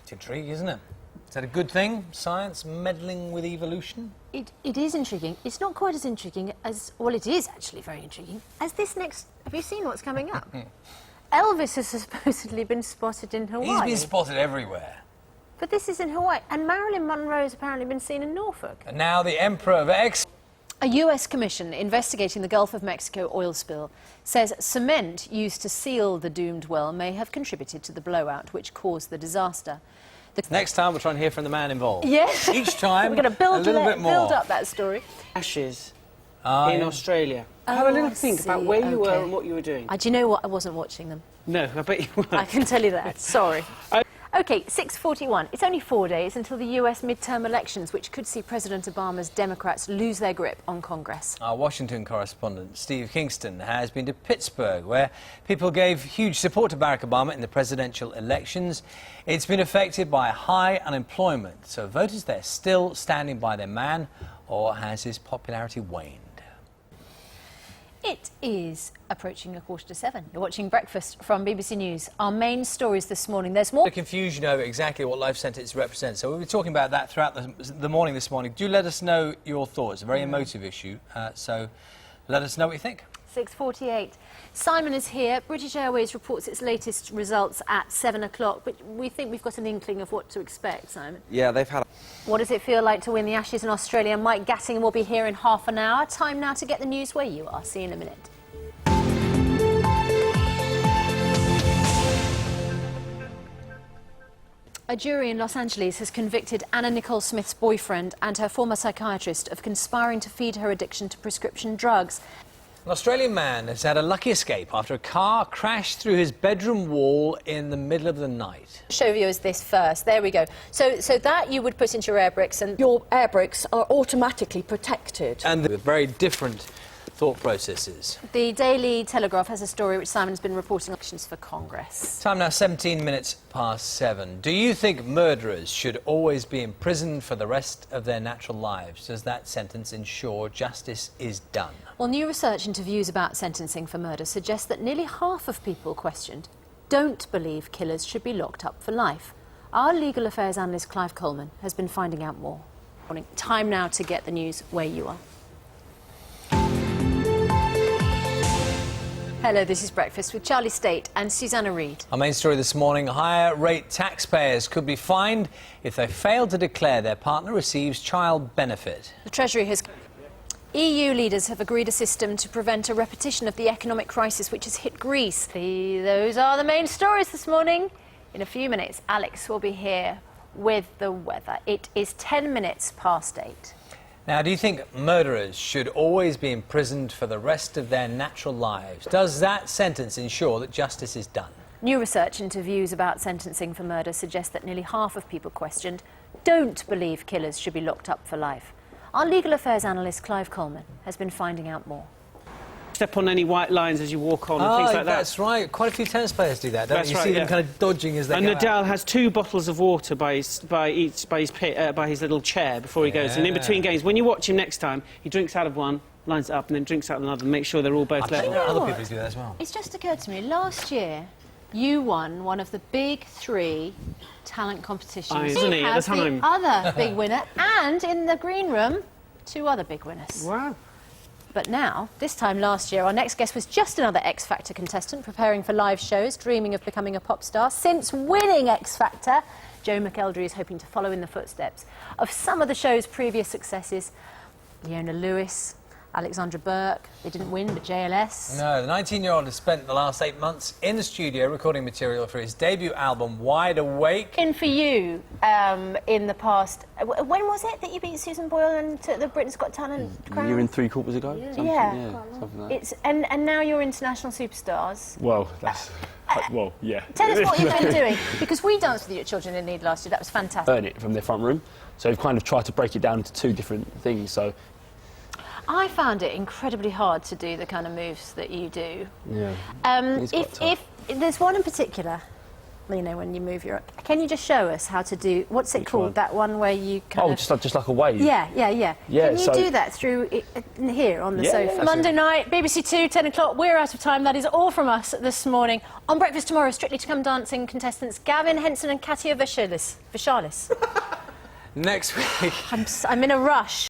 It's intriguing, isn't it? Is that a good thing? Science meddling with evolution? It is intriguing. It's not quite as intriguing as... Well, it is actually very intriguing. As this next... Have you seen what's coming up? Elvis has supposedly been spotted in Hawaii. He's been spotted everywhere. But this is in Hawaii. And Marilyn Monroe's apparently been seen in Norfolk. And now the Emperor of X... A US commission investigating the Gulf of Mexico oil spill says cement used to seal the doomed well may have contributed to the blowout which caused the disaster. Next time we'll try and hear from the man involved. Yes. Each time we're going to build bit up that story. Ashes in Australia. Have a little think about where you were and what you were doing. Do you know what? I wasn't watching them. No, I bet you weren't. I can tell you that. Sorry. OK, 6:41. It's only 4 days until the US midterm elections, which could see President Obama's Democrats lose their grip on Congress. Our Washington correspondent, Steve Kingston, has been to Pittsburgh, where people gave huge support to Barack Obama in the presidential elections. It's been affected by high unemployment, so voters there still standing by their man, or has his popularity waned? It is approaching 6:45. You're watching Breakfast from BBC News. Our main stories this morning. There's more... The confusion over exactly what life sentence represents. So we'll be talking about that throughout the morning this morning. Do let us know your thoughts. It's a very emotive issue, so let us know what you think. 6:48. Simon is here. British Airways reports its latest results at 7 o'clock, but we think we've got an inkling of what to expect, Simon. Yeah, they've had... What does it feel like to win the Ashes in Australia? Mike Gatting will be here in half an hour. Time now to get the news where you are. See you in a minute. A jury in Los Angeles has convicted Anna Nicole Smith's boyfriend and her former psychiatrist of conspiring to feed her addiction to prescription drugs. An Australian man has had a lucky escape after a car crashed through his bedroom wall in the middle of the night. Show viewers this first. There we go. So that you would put into your air bricks, and your air bricks are automatically protected. And with very different thought processes. The Daily Telegraph has a story which Simon's been reporting on elections for Congress. Time now 17 minutes past 7. Do you think murderers should always be imprisoned for the rest of their natural lives? Does that sentence ensure justice is done? Well, new research into views about sentencing for murder suggests that nearly half of people questioned don't believe killers should be locked up for life. Our legal affairs analyst Clive Coleman has been finding out more. Time now to get the news where you are. Hello, this is Breakfast with Charlie State and Susanna Reid. Our main story this morning, higher rate taxpayers could be fined if they fail to declare their partner receives child benefit. The Treasury has... EU leaders have agreed a system to prevent a repetition of the economic crisis which has hit Greece. Those are the main stories this morning. In a few minutes, Alex will be here with the weather. It is 10 minutes past 8. Now, do you think murderers should always be imprisoned for the rest of their natural lives? Does that sentence ensure that justice is done? New research into views about sentencing for murder suggests that nearly half of people questioned don't believe killers should be locked up for life. Our legal affairs analyst Clive Coleman has been finding out more. Step on any white lines as you walk on and things like that. That's right. Quite a few tennis players do that, don't That's you? right, See them kind of dodging as they go out. Nadal has 2 bottles of water by his little chair before he goes. And in between games, when you watch him next time, he drinks out of one, lines it up, and then drinks out of another, and make sure they're all both level. There are other people who do that as well. It's just occurred to me, last year you won one of the big 3 talent competitions. Isn't he, at the the time? other big winner, and in the green room, 2 other big winners. Wow. But now, this time last year, our next guest was just another X Factor contestant preparing for live shows, dreaming of becoming a pop star. Since winning X Factor, Joe McElderry is hoping to follow in the footsteps of some of the show's previous successes. Leona Lewis, Alexandra Burke, they didn't win, but JLS. No, the 19-year-old has spent the last 8 months in the studio recording material for his debut album, Wide Awake. In for you, in the past, when was it that you beat Susan Boyle and took the Britain's Got Talent crown? A year and 3 quarters ago? Yeah, something like that. It's, and now you're international superstars. Well, that's... well, yeah. Tell us what you've been doing, because we danced with your Children in Need last year. That was fantastic. Earn it from their front room. So we've kind of tried to break it down into 2 different things, so... I found it incredibly hard to do the kind of moves that you do. Yeah. If there's one in particular You know, when you move your... Can you just show us how to do... What's it called? one? That one where you kind Oh, of... just like a wave. Yeah. Yeah, Can you so- do that through here on the Yeah, sofa? yeah, Monday night, BBC 2, 10 o'clock. We're out of time. That is all from us this morning. On Breakfast Tomorrow, Strictly to Come Dancing contestants Gavin Henson and Katia Vishalis. Next week. I'm in a rush.